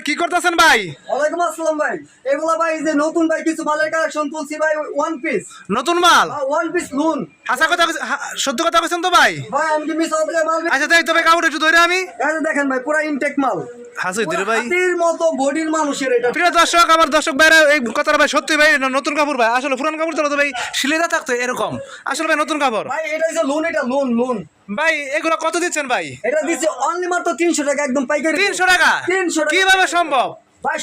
কি করতেছেন ভাই? ওয়ালাইকুম আসসালাম ভাই। এগুলা ভাই যে নতুন ভাই কিছু মালের কালেকশন তুলছি ভাই, ওয়ান পিস। নতুন মাল? One piece loan. হাসা কথা সত্য কথা কইছেন তো ভাই? ভাই আমি কি মিস হবে মাল? আচ্ছা তাই তবে কাপড় একটু ধরে আমি এই যে দেখেন ভাই পুরো ইনটেক মাল। হাসুই দিরে ভাই। হাতির মতো বডির মানুষের এটা। প্রিয় দর্শক, আমার দর্শক ভাইরা এই কথাটা ভাই সত্যি ভাই নতুন কাপড় ভাই। আসলে পুরান কাপড় তো ভাই শিলেদা থাকতো এরকম, আসলে ভাই নতুন কাপড় ভাই এটা হচ্ছে লোন, এটা লোন লোন। ভাই এগুলো কত দিচ্ছেন ভাই? এটা দিচ্ছে অনলি মাত্র 300 টাকা, একদম পাইকারি। 300 টাকা? 300 টাকা। কিভাবে সম্ভব ভাই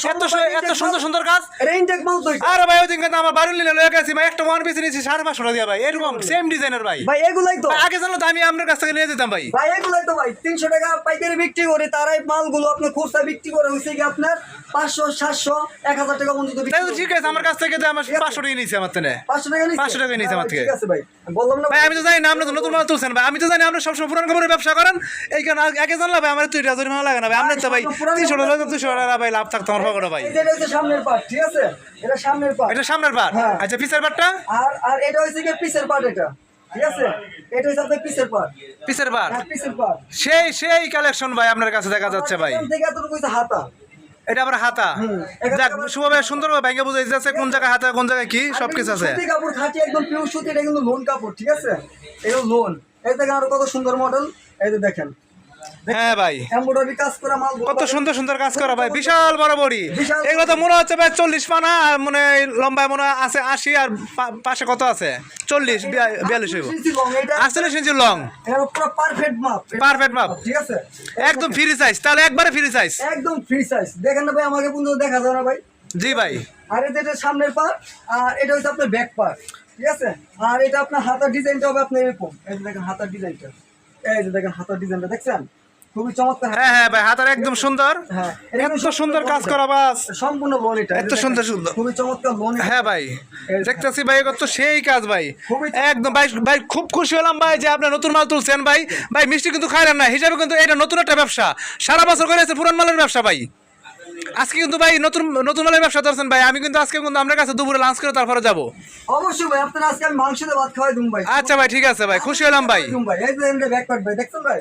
এত সুন্দর সুন্দর কাজ? এটা ইনটেক মাল তো। আরে ভাই ওই দিন কিন্তু আমার বাড়ি নিলে লয়ে গেছি ভাই, একটা ওয়ান পিস নিয়েছি 550 টাকা দিয়ে ভাই, এরকম সেম ডিজাইনের ভাই। ভাই এগুলাই তো। আগে জানলে তো আমি আপনার কাছ থেকে নিয়ে যেতাম ভাই। ভাই এগুলাই তো ভাই 300 টাকা পাইকারি বিক্রি করে, তারাই মালগুলো আপনার খুচরা বিক্রি করে হইছে কি আপনার 500 700 1000 টাকা পর্যন্ত বিক্রি তাই তো করে। ঠিক আছে, আমার কাছ থেকে তো আমার 500 টাকা নিয়েছে আমার থেকে। 500 টাকা নিছে? 500 টাকা নিছে আমার থেকে। ঠিক আছে ভাই, বললাম না ভাই আমি তো জানি না আপনি তো নতুন মাল তুলছেন ভাই, আমি তো জানি আপনি সবসময় পুরান কাপড়ের ব্যবসা করেন, এই কারণে আগে জানলা ভাই আমার 2 টাকা লাগে না ভাই, আপনার তো ভাই 300 টাকা 200 টাকা ভাই লাভ থাকতো আমার পকেটে ভাই। এই যে এটা হচ্ছে সামনের পার্ট, ঠিক আছে? এটা সামনের পার্ট। এটা সামনের পার্ট? হ্যাঁ। আচ্ছা পিছের পার্টটা? আর এটা হচ্ছে কি পিছের পার্ট, এটা ঠিক আছে? এটা হচ্ছে আপনার পিছের পার্ট। পিছের পার্ট? হ্যাঁ পিছের পার্ট। সেই কালেকশন ভাই আপনার কাছে দেখা যাচ্ছে ভাই। এখান থেকে এতটুকু হচ্ছে হাতা। এটা আবার হাতা? যাক শুভভাবে সুন্দরভাবে ভেঙে বুঝাই যাচ্ছে কোন জায়গায় হাতা কোন জায়গায় কি সবকিছু আছে। সুতি কাপড় খাঁটি একদম পিওর সুতি, এটা কিন্তু লোন কাপড়, ঠিক আছে? এগুলো লোন। এই দেখেন আরো কত সুন্দর মডেল, এই যে দেখেন। হ্যাঁ ভাই এমব্রয়ডারি কাজ করা মাল, কত সুন্দর সুন্দর কাজ করা ভাই, বিশাল বড় বড়ি। বিশাল। এগুলো তো মনে হচ্ছে ভাই 40 পানা, আর মনে হয় লম্বায় মনে হয় আছে 80, আর পাশে কত আছে 40 42 হইব, 48 ইঞ্চি লং। এটা পুরো পারফেক্ট মাপ। পারফেক্ট মাপ, ঠিক আছে? একদম ফ্রি সাইজ, তাহলে একবারে ফ্রি সাইজ। একদম ফ্রি সাইজ। দেখেন না ভাই, আমাকে পর্যন্ত দেখা যায় না ভাই। জি ভাই। আর এটা সামনের পার্ট, আর এটা হচ্ছে আপনার ব্যাক পার্ট, ঠিক আছে? আর এটা আপনার হাতার ডিজাইনটা হবে আপনার এরকম। এই যে দেখেন হাতার ডিজাইনটা, এই যে দেখেন হাতার ডিজাইনটা দেখছেন, খুবই চমৎকার। হ্যাঁ হ্যাঁ ভাই, হাতার একদম সুন্দর, হ্যাঁ এত সুন্দর কাজ করা বাস, সম্পূর্ণ লোন, এটা এত সুন্দর সুন্দর, খুবই চমৎকার লোন। হ্যাঁ ভাই দেখতেছি ভাই, কত সেই কাজ ভাই, একদম ভাই। ভাই খুব খুশি হলাম ভাই যে আপনি নতুন মাল তুলছেন ভাই। ভাই মিষ্টি কিন্তু খাইলেন না, হিসাবে কিন্তু এটা নতুন একটা ব্যবসা, সারা বছর করে আছে পুরান মালের ব্যবসা ভাই। আজকে কিন্তু ভাই নতুন নতুন মালের ব্যবসা করছেন ভাই। আমি কিন্তু আজকে কিন্তু আপনার কাছে দুপুরে লাঞ্চ করে তারপরে যাবো। অবশ্যই ভাই, আপনার আজকে আমি মাংস দিয়ে ভাত খাওয়াই দিম ভাই। আচ্ছা ভাই ঠিক আছে ভাই, খুশি হলাম ভাই। এই যে এমনি ব্যাক পার্ট ভাই, দেখছেন ভাই?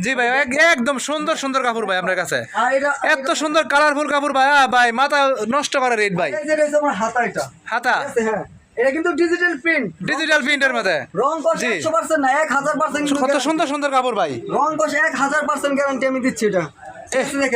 জি ভাই একদম সুন্দর সুন্দর কাপড় ভাই আপনার কাছে, আর এটা এত সুন্দর কালারফুল কাপড় ভাই। ভাই মাথা নষ্ট করে রেট ভাই। এই যে এটা হচ্ছে আমার হাতা, এটা হাতা? ঠিক আছে? হ্যাঁ এটা কিন্তু ডিজিটাল প্রিন্ট, ডিজিটাল প্রিন্টের মধ্যে রং কষ জি। 100% না 1000% কত সুন্দর সুন্দর কাপড় ভাই, রং কষ 1000% গ্যারান্টি আমি দিচ্ছি। এটা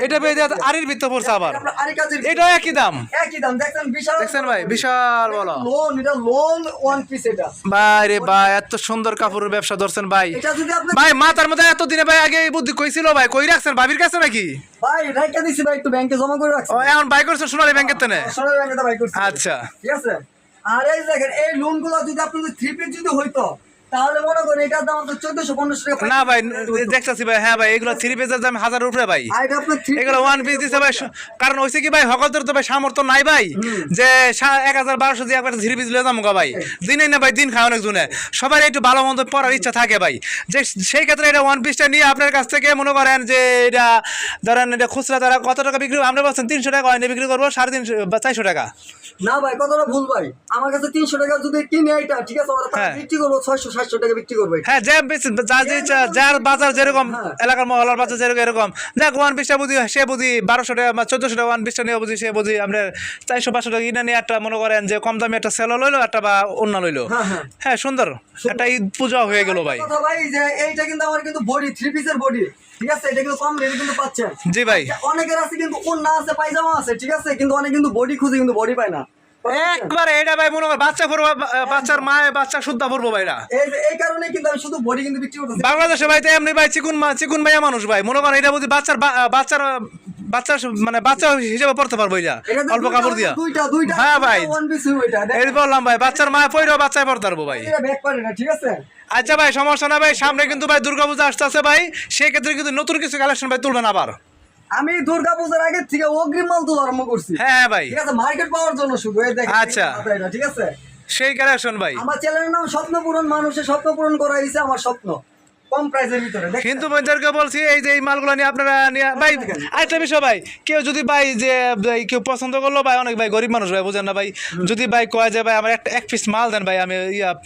এটা পেয়ে আরির ভিত্ত পড়ছে আবার, আপনার আরি কাজের এটাও একই দাম? একই দাম। দেখছেন বিশাল, দেখছেন ভাই বিশাল বলো লোন, এটা লোন ওয়ান পিস। এটা ভাই রে ভাই, এত সুন্দর কাপড়ের ব্যবসা ধরছেন ভাই। এটা যদি আপনি ভাই মাথার মধ্যে এত দিনে ভাই আগে এই বুদ্ধি কইছিল ভাই, কই রাখছেন ভাবির কাছে নাকি? ভাই রাইকা দিছি ভাই, একটু ব্যাংকে জমা করে রাখছি। ও এখন বাই করছেন সোনালী ব্যাংকের তেনে? সোনালী ব্যাংকে তো বাই করছি। আচ্ছা ঠিক আছে? আর এই দেখেন এই লোনগুলো যদি আপনাদের 3 পিস যদি হইতো, তাহলে মনে করেন এটার দাম তো 1400-1500 টাকা। না ভাই দেখতেছি ভাই, হ্যাঁ ভাই এগুলো 3 পিসের দাম 1000 উপরে ভাই। আর এটা আপনার 3 এগুলো 1 পিস দিছে ভাই, কারণ হইছে কি ভাই হকলদের তো ভাই সামর্থ্য নাই ভাই যে 1000-1200 দিয়ে একবার 3 পিস লয়ে যাবো ভাই। দিনই না ভাই দিন খায় অনেক জনে, সবার একটু ভালো মন্দ পড়ার ইচ্ছা থাকে ভাই, যে সেই ক্ষেত্রে এটা 1 পিসটা নিয়ে আপনার কাছ থেকে মনে করেন যে এটা ধরেন এটা খুচরা তারা কত টাকা বিক্রি, আমরা বলছেন 300 টাকা হয় বিক্রি করবো 350 বা 400 টাকা। না ভাই কথাটা ভুল ভাই, আমার কাছে 300 টাকা যদি কিনে এটা, ঠিক আছে, ওরা তাহলে বিক্রি করবো 600-700 টাকা বিক্রি করবে। হ্যাঁ যার বাজার যেরকম, এলাকার মহলার বাজার যেরকম এরকম, দেখ 1 পিসটা বুঝি সে বুঝি 1200 টাকা বা 1400 টাকা 1 পিসটা নিয়ে বুঝি, সে বুঝি আমরা 400-500 টাকা কিনে নিয়ে একটা মনে করেন যে কম দামে একটা সেলো লইলো একটা বা অন্য লইলো। হ্যাঁ সুন্দর একটা ঈদ পূজা হয়ে গেল ভাই। কথা ভাই যে এইটা কিন্তু আমার কিন্তু বডি 3 পিসের বডি, ঠিক আছে? এটা কিন্তু কম রেটে কিন্তু পাচ্ছেন। জি ভাই অনেকের আছে কিন্তু ওন্না আছে, পায়জামা আছে, ঠিক আছে, কিন্তু অনেক কিন্তু বডি খুঁজে কিন্তু বডি পায় না। একবারে এটা ভাই মনে করেন বাচ্চা পড়বো, বাচ্চার মায়ে বাচ্চা শুদ্ধা পড়বো ভাইরা। এই কারণে কিন্তু আমি শুধু বডি কিন্তু বিক্রি করতেছি। বাংলাদেশে ভাই তো এমনি ভাই চিকুন ভাইয়া মানুষ ভাই, মনে করেন এটা বুঝি বাচ্চার বাচ্চার মানে বাচ্চা হিসেবে পড়তে পারবো এটা অল্প কাপড় দিয়া। দুইটা হ্যাঁ ভাই ওয়ান পিস ওইটা এই বললাম ভাই, বাচ্চার মা পড়েও বাচ্চায় পড়তে পারবো ভাই। এটা ব্যাক করে না, ঠিক আছে? আচ্ছা ভাই সমস্যা না ভাই, সামনে কিন্তু ভাই দুর্গাপূজা আসতেছে ভাই, সেই ক্ষেত্রে কিন্তু নতুন কিছু কালেকশন ভাই তুলবেন আবার। আমি দুর্গাপূজার আগে থেকে অগ্রিম মাল তোলা আরম্ভ করছি। হ্যাঁ ভাই ঠিক আছে, মার্কেট পাওয়ার জন্য শুধু। এই দেখেন আচ্ছা এটা, ঠিক আছে? সেই কালেকশন ভাই। আমার চ্যানেলের নাম স্বপ্ন পূরণ, মানুষের স্বপ্ন পূরণ করা হইছে আমার স্বপ্ন, কম প্রাইসের ভিতরে। কিন্তু বন্ধুদেরকে বলছি এই যে এই মালগুলো নিয়ে আপনারা নিয়ে ভাই আরেকটা বিষয় ভাই, কেউ যদি ভাই যে কেউ পছন্দ করলো ভাই, অনেক ভাই গরিব মানুষ ভাই বুঝেন না ভাই, যদি ভাই কয় যে ভাই আমার এক পিস মাল দেন ভাই, আমি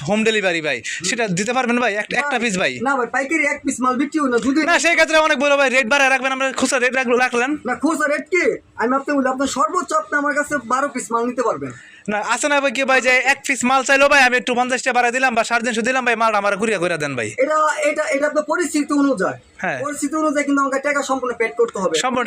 হোম ডেলিভারি ভাই, সেটা দিতে পারবেন ভাই? একটা পিস ভাই? না ভাই পাইকারি এক পিস মাল বিক্রি হয় না, যদি না সেই ক্ষেত্রে অনেক বড় ভাই রেট বাড়ায় রাখবেন, আমরা খুচরা রেট রাখলেন না। খুচরা রেট কি আমি আপনি বলি আপনার সর্বোচ্চ আপনি আমার কাছে 12 পিস মাল নিতে পারবেন। না আছে না ভাই কি ভাই যে এক পিস মাল চাইলো ভাই আমি একটু 50 টাকা বাড়াই দিলাম বা 350 দিলাম ভাই মালটা আমার ঘুরিয়ে করে দেন ভাই। এটা এটা এটা আপনার পরিস্থিতি অনুযায়ী, হ্যাঁ। পরিস্থিতি অনুযায়ী কিন্তু আমাকে টাকা সম্পূর্ণ পেড করতে হবে। সম্পূর্ণ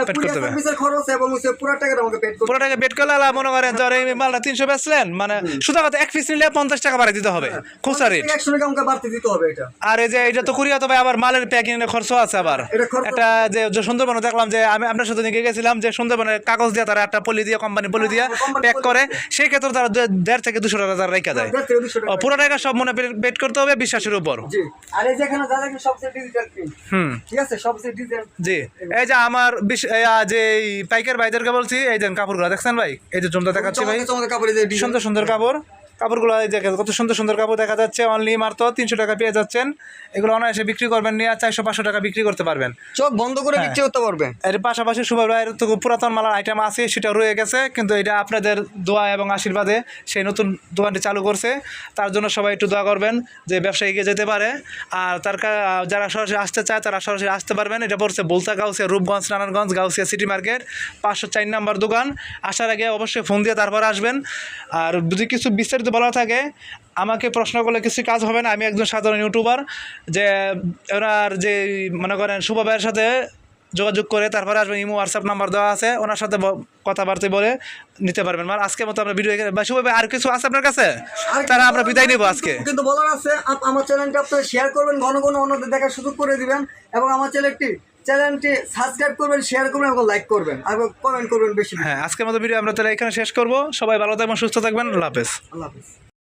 পেড করতে হবে, সার্ভিসের খরচ এবং হচ্ছে পুরো টাকাটা আমাকে পেড করতে পুরো টাকা বেড করলে আলা মনে করেন ধর এই মালটা 300 বেচলেন মানে শুধু কথা এক পিস নিলে 50 টাকা বাড়াই দিতে হবে খুচরা রেট। 100 টাকা আমাকে বাড়তি দিতে হবে এটা। আর এই যে এটা তো কুরিয়া তো ভাই আবার মালের প্যাকিং এর খরচ আছে আবার। এটা খরচ এটা যে সুন্দরবনে দেখলাম যে আমি আপনার সাথে নিয়ে গেছিলাম যে সুন্দরবনে কাগজ দিয়ে তারা একটা পলি দিয়ে কোম্পানি পলি দিয়ে প্যাক করে, সেই ক্ষেত্রে তারা 1.5 থেকে 200 টাকা তারা রেখে দেয়। 1.5 থেকে 200 টাকা। পুরো টাকা সব মনে পেড করতে হবে বিশ্বাসের উপর। জি। আর এই যে এখানে যা দেখেন সবচেয়ে ডিজিটাল প্রিন্ট, ঠিক আছে, সবচেয়ে ডিজিটাল। জি এই যে আমার যে এই পাইকার ভাইদেরকে বলছি এই দেন কাপড়গুলো দেখছেন ভাই, এই যে জমটা দেখাচ্ছি ভাই চমৎকার কাপড়, এই যে ডিজাইন। সুন্দর সুন্দর কাপড়, কাপড়গুলো এই দেখেন কত সুন্দর সুন্দর কাপড় দেখা যাচ্ছে। অনলি মাত্র 300 টাকা পেয়ে যাচ্ছেন। এগুলো অনায়াসে বিক্রি করবেন, নিয়ে 400-500 টাকা বিক্রি করতে পারবেন, চোখ বন্ধ করে বিক্রি করতে পারবেন। এর পাশাপাশি সুভাষ ভাইয়ের তো পুরাতন মালার আইটেম আছে, সেটা রয়ে গেছে, কিন্তু এটা আপনাদের দোয়া এবং আশীর্বাদে সেই নতুন দোকানটি চালু করছে। তার জন্য সবাই একটু দোয়া করবেন যে ব্যবসা এগিয়ে যেতে পারে। আর যারা সরাসরি আসতে চায় তারা সরাসরি আসতে পারবেন। এটা পড়ছে বলতা গাউসিয়া, রূপগঞ্জ, নারায়ণগঞ্জ, গাউসিয়া সিটি মার্কেট 504 নম্বর দোকান। আসার আগে অবশ্যই ফোন দিয়ে তারপর আসবেন। আর যদি কিছু বিস্তারিত বলা থাকে আমাকে প্রশ্ন করলে কিছু কাজ হবে না, আমি একজন সাধারণ ইউটিউবার। যে ওনার যে মনে করেন শুভ ভাইয়ের সাথে যোগাযোগ করে তারপরে আসবেন, ইমো হোয়াটসঅ্যাপ নাম্বার দেওয়া আছে, ওনার সাথে কথাবার্তা বলে নিতে পারবেন। মানে আজকের মতো আমরা ভিডিও বা শুভ ভাই আর কিছু আছে আপনার কাছে তারা আমরা বিদায় নেবো আজকে। কিন্তু বলার আছে আমার চ্যানেলটা আপনারা শেয়ার করবেন, ঘন ঘন অন্যদের দেখার সুযোগ করে দিবেন, এবং আমার চ্যানেলটি সাবস্ক্রাইব করবেন, শেয়ার করবেন এবং লাইক করবেন এবং কমেন্ট করবেন বেশি। হ্যাঁ আজকের মতো ভিডিও আমরা তাহলে এখানে শেষ করবো। সবাই ভালো থাকবেন, সুস্থ থাকবেন, আল্লাহ হাফেজ। আল্লাহ হাফেজ।